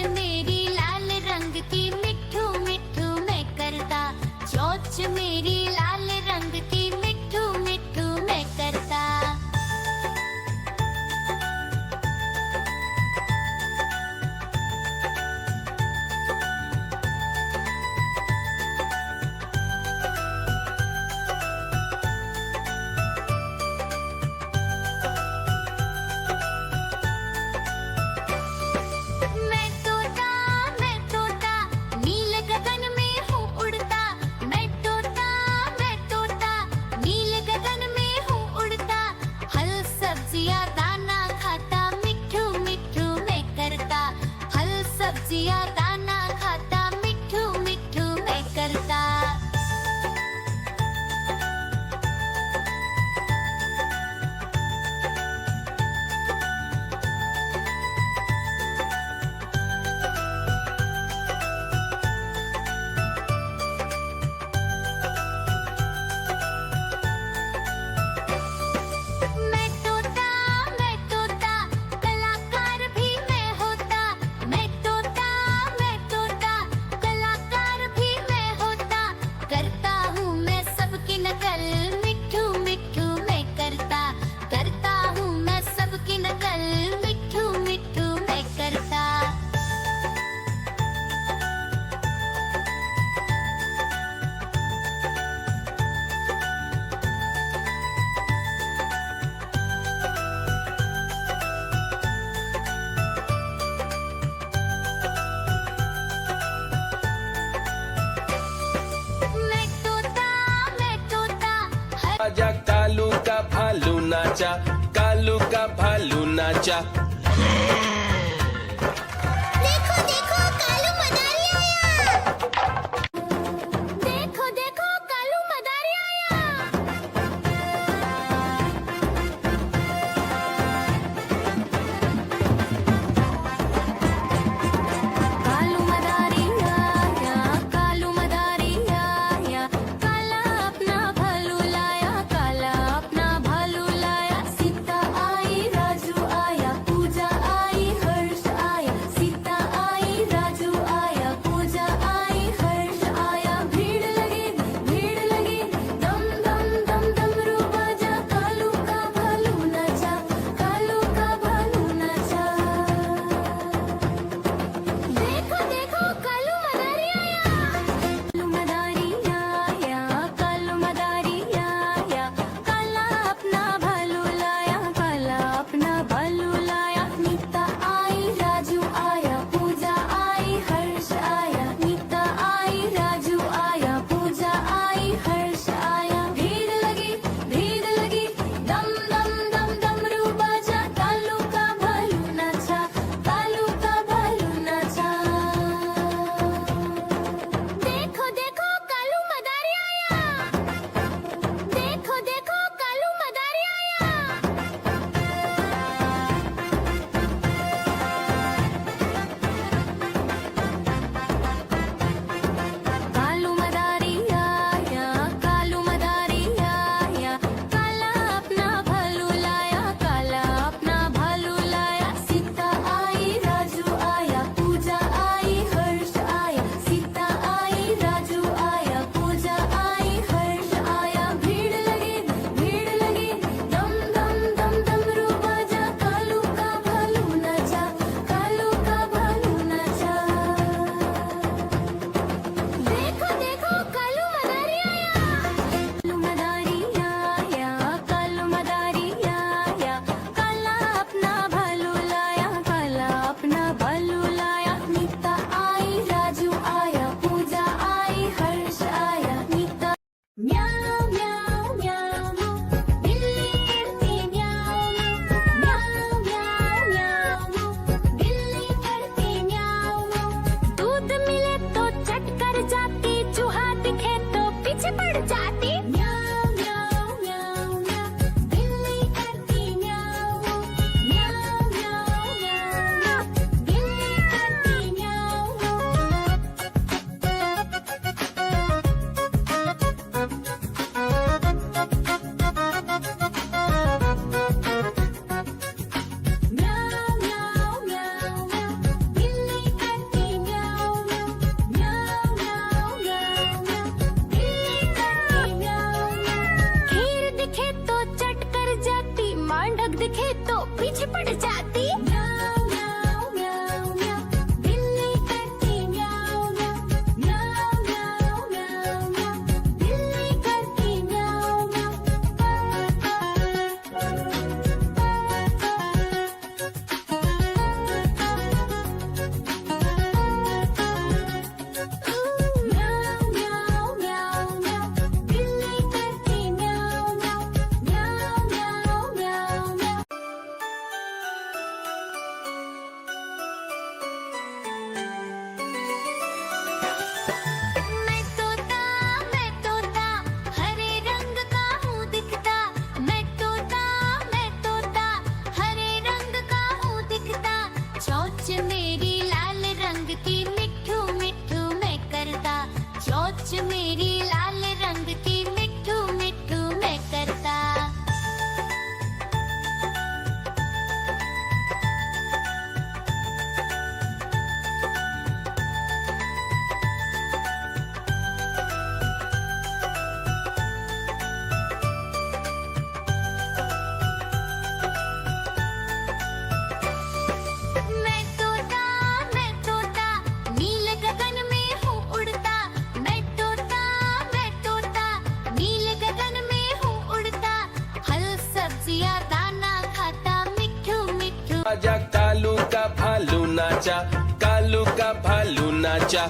मेरी लाल रंग की मिट्ठू मिट्ठू मैं करता, चोंच मेरी लाल रंग की मिट्ठू मिट्ठू मैं करता। मैं तोता नील गगन में हूँ उड़ता। मैं तोता नील गगन में हूँ उड़ता। फल सब्जियाँ दाना खाता, मिट्ठू मिट्ठू मैं करता। फल सब्जियाँ दाना खाता, मिट्ठू मिट्ठू मैं करता। मैं तोता कलाकार भी मैं होता। मैं तोता कलाकार भी मैं होता। करता हूँ मैं सबकी नकल, मिट्ठू मिट्ठू मैं करता। करता हूँ मैं सबकी नकल, मिट्ठू मिट्ठू मैं करता। मैं तोता आजा कालू का भालू नाचा, कालू का भालू नाचा। देखो देखो कालू मदारी आया। देखो देखो कालू मदारी आया। कालू मदारी आया, कालू मदारी आया। काला अपना भालू लाया, काला अपना भालू लाया। सीता आई, राजू आया, पूजा आई, नाचा कालू का भालू नाचा